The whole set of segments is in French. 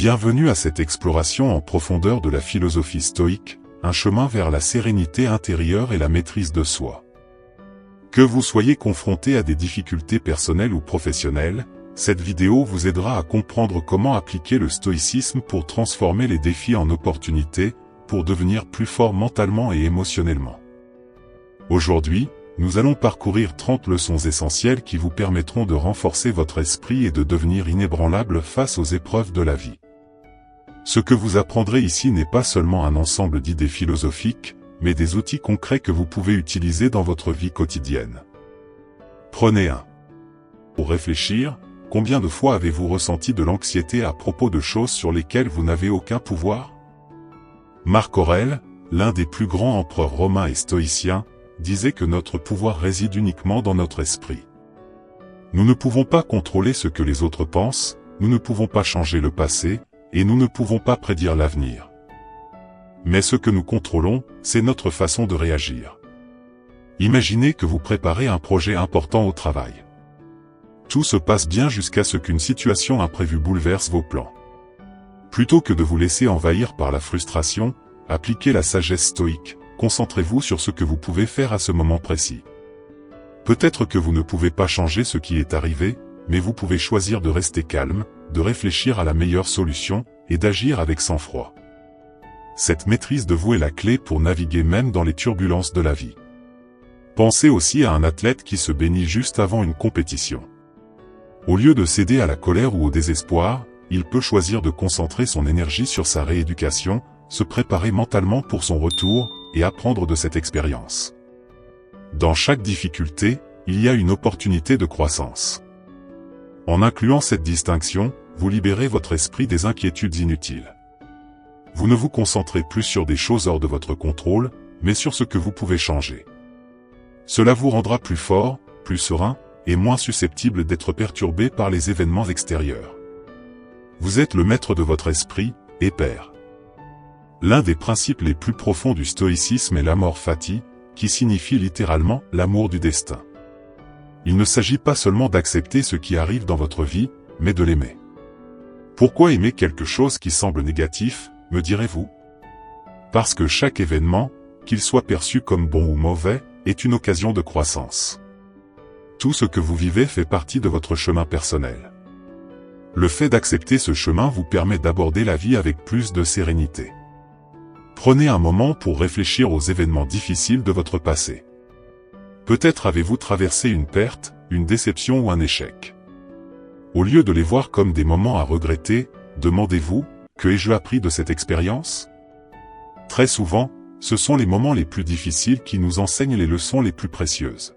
Bienvenue à cette exploration en profondeur de la philosophie stoïque, un chemin vers la sérénité intérieure et la maîtrise de soi. Que vous soyez confronté à des difficultés personnelles ou professionnelles, cette vidéo vous aidera à comprendre comment appliquer le stoïcisme pour transformer les défis en opportunités, pour devenir plus fort mentalement et émotionnellement. Aujourd'hui, nous allons parcourir 30 leçons essentielles qui vous permettront de renforcer votre esprit et de devenir inébranlable face aux épreuves de la vie. Ce que vous apprendrez ici n'est pas seulement un ensemble d'idées philosophiques, mais des outils concrets que vous pouvez utiliser dans votre vie quotidienne. Prenez un. Pour réfléchir, combien de fois avez-vous ressenti de l'anxiété à propos de choses sur lesquelles vous n'avez aucun pouvoir? Marc Aurèle, l'un des plus grands empereurs romains et stoïciens, disait que notre pouvoir réside uniquement dans notre esprit. Nous ne pouvons pas contrôler ce que les autres pensent, nous ne pouvons pas changer le passé, et nous ne pouvons pas prédire l'avenir. Mais ce que nous contrôlons, c'est notre façon de réagir. Imaginez que vous préparez un projet important au travail. Tout se passe bien jusqu'à ce qu'une situation imprévue bouleverse vos plans. Plutôt que de vous laisser envahir par la frustration, appliquez la sagesse stoïque. Concentrez-vous sur ce que vous pouvez faire à ce moment précis. Peut-être que vous ne pouvez pas changer ce qui est arrivé, mais vous pouvez choisir de rester calme, de réfléchir à la meilleure solution, et d'agir avec sang-froid. Cette maîtrise de vous est la clé pour naviguer même dans les turbulences de la vie. Pensez aussi à un athlète qui se baigne juste avant une compétition. Au lieu de céder à la colère ou au désespoir, il peut choisir de concentrer son énergie sur sa rééducation, se préparer mentalement pour son retour, et apprendre de cette expérience. Dans chaque difficulté, il y a une opportunité de croissance. En incluant cette distinction, vous libérez votre esprit des inquiétudes inutiles. Vous ne vous concentrez plus sur des choses hors de votre contrôle, mais sur ce que vous pouvez changer. Cela vous rendra plus fort, plus serein, et moins susceptible d'être perturbé par les événements extérieurs. Vous êtes le maître de votre esprit, et père. L'un des principes les plus profonds du stoïcisme est l'amor fati, qui signifie littéralement l'amour du destin. Il ne s'agit pas seulement d'accepter ce qui arrive dans votre vie, mais de l'aimer. Pourquoi aimer quelque chose qui semble négatif, me direz-vous? Parce que chaque événement, qu'il soit perçu comme bon ou mauvais, est une occasion de croissance. Tout ce que vous vivez fait partie de votre chemin personnel. Le fait d'accepter ce chemin vous permet d'aborder la vie avec plus de sérénité. Prenez un moment pour réfléchir aux événements difficiles de votre passé. Peut-être avez-vous traversé une perte, une déception ou un échec. Au lieu de les voir comme des moments à regretter, demandez-vous, que ai-je appris de cette expérience? Très souvent, ce sont les moments les plus difficiles qui nous enseignent les leçons les plus précieuses.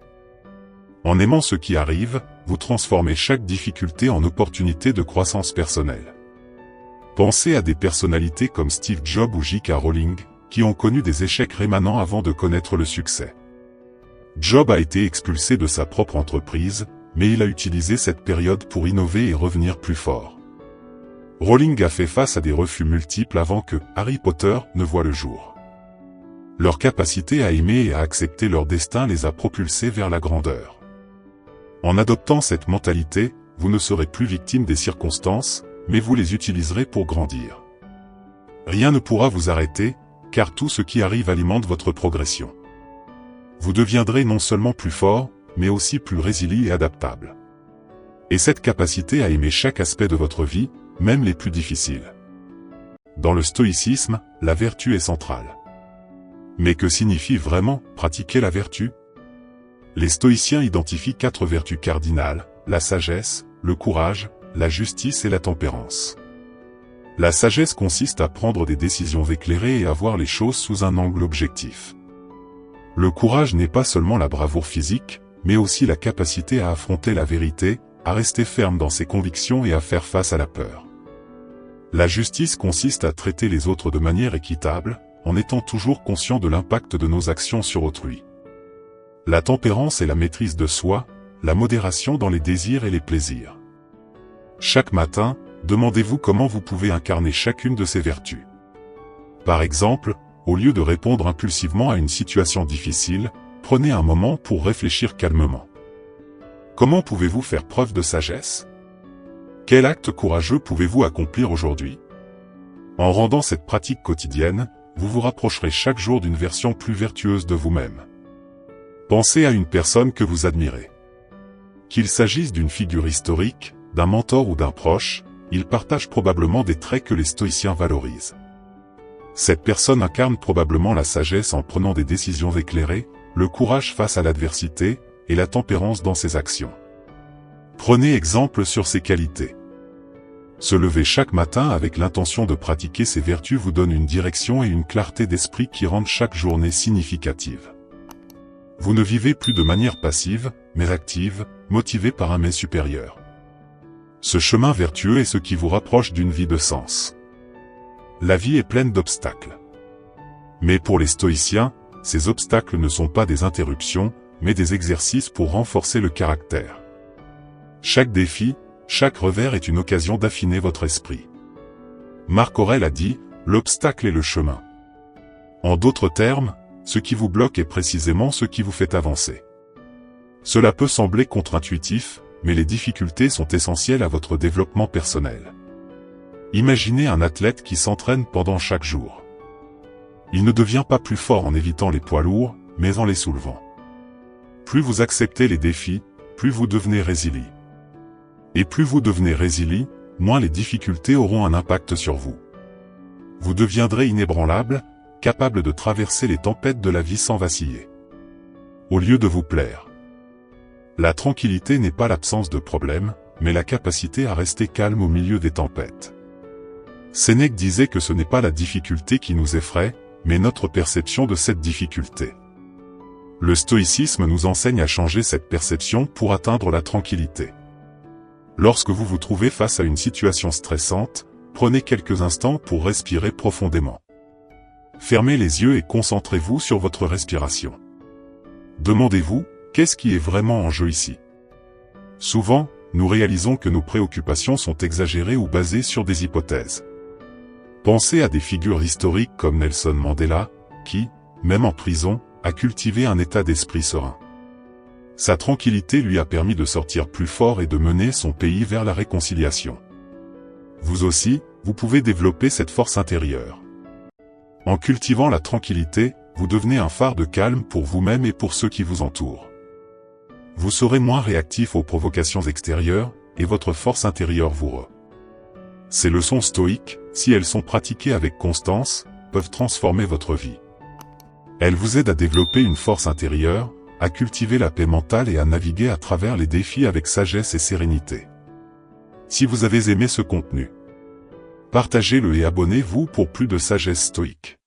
En aimant ce qui arrive, vous transformez chaque difficulté en opportunité de croissance personnelle. Pensez à des personnalités comme Steve Jobs ou J.K. Rowling, qui ont connu des échecs rémanents avant de connaître le succès. Jobs a été expulsé de sa propre entreprise, mais il a utilisé cette période pour innover et revenir plus fort. Rowling a fait face à des refus multiples avant que Harry Potter ne voie le jour. Leur capacité à aimer et à accepter leur destin les a propulsés vers la grandeur. En adoptant cette mentalité, vous ne serez plus victime des circonstances, mais vous les utiliserez pour grandir. Rien ne pourra vous arrêter, car tout ce qui arrive alimente votre progression. Vous deviendrez non seulement plus fort, mais aussi plus résilient et adaptable. Et cette capacité à aimer chaque aspect de votre vie, même les plus difficiles. Dans le stoïcisme, la vertu est centrale. Mais que signifie vraiment pratiquer la vertu? Les stoïciens identifient 4 vertus cardinales, la sagesse, le courage, la justice et la tempérance. La sagesse consiste à prendre des décisions éclairées et à voir les choses sous un angle objectif. Le courage n'est pas seulement la bravoure physique, mais aussi la capacité à affronter la vérité, à rester ferme dans ses convictions et à faire face à la peur. La justice consiste à traiter les autres de manière équitable, en étant toujours conscient de l'impact de nos actions sur autrui. La tempérance est la maîtrise de soi, la modération dans les désirs et les plaisirs. Chaque matin, demandez-vous comment vous pouvez incarner chacune de ces vertus. Par exemple, au lieu de répondre impulsivement à une situation difficile, prenez un moment pour réfléchir calmement. Comment pouvez-vous faire preuve de sagesse? Quel acte courageux pouvez-vous accomplir aujourd'hui? En rendant cette pratique quotidienne, vous vous rapprocherez chaque jour d'une version plus vertueuse de vous-même. Pensez à une personne que vous admirez. Qu'il s'agisse d'une figure historique, d'un mentor ou d'un proche, il partage probablement des traits que les stoïciens valorisent. Cette personne incarne probablement la sagesse en prenant des décisions éclairées, le courage face à l'adversité, et la tempérance dans ses actions. Prenez exemple sur ces qualités. Se lever chaque matin avec l'intention de pratiquer ces vertus vous donne une direction et une clarté d'esprit qui rendent chaque journée significative. Vous ne vivez plus de manière passive, mais active, motivé par un mais supérieur. Ce chemin vertueux est ce qui vous rapproche d'une vie de sens. La vie est pleine d'obstacles. Mais pour les stoïciens, ces obstacles ne sont pas des interruptions, mais des exercices pour renforcer le caractère. Chaque défi, chaque revers est une occasion d'affiner votre esprit. Marc Aurèle a dit, l'obstacle est le chemin. En d'autres termes, ce qui vous bloque est précisément ce qui vous fait avancer. Cela peut sembler contre-intuitif, mais les difficultés sont essentielles à votre développement personnel. Imaginez un athlète qui s'entraîne pendant chaque jour. Il ne devient pas plus fort en évitant les poids lourds, mais en les soulevant. Plus vous acceptez les défis, plus vous devenez résilient. Et plus vous devenez résilient, moins les difficultés auront un impact sur vous. Vous deviendrez inébranlable, capable de traverser les tempêtes de la vie sans vaciller. Au lieu de vous plaire. La tranquillité n'est pas l'absence de problèmes, mais la capacité à rester calme au milieu des tempêtes. Sénèque disait que ce n'est pas la difficulté qui nous effraie, mais notre perception de cette difficulté. Le stoïcisme nous enseigne à changer cette perception pour atteindre la tranquillité. Lorsque vous vous trouvez face à une situation stressante, prenez quelques instants pour respirer profondément. Fermez les yeux et concentrez-vous sur votre respiration. Demandez-vous, qu'est-ce qui est vraiment en jeu ici? Souvent, nous réalisons que nos préoccupations sont exagérées ou basées sur des hypothèses. Pensez à des figures historiques comme Nelson Mandela, qui, même en prison, a cultivé un état d'esprit serein. Sa tranquillité lui a permis de sortir plus fort et de mener son pays vers la réconciliation. Vous aussi, vous pouvez développer cette force intérieure. En cultivant la tranquillité, vous devenez un phare de calme pour vous-même et pour ceux qui vous entourent. Vous serez moins réactif aux provocations extérieures, et votre force intérieure vous Ces leçons stoïques, si elles sont pratiquées avec constance, peuvent transformer votre vie. Elles vous aident à développer une force intérieure, à cultiver la paix mentale et à naviguer à travers les défis avec sagesse et sérénité. Si vous avez aimé ce contenu, partagez-le et abonnez-vous pour plus de sagesse stoïque.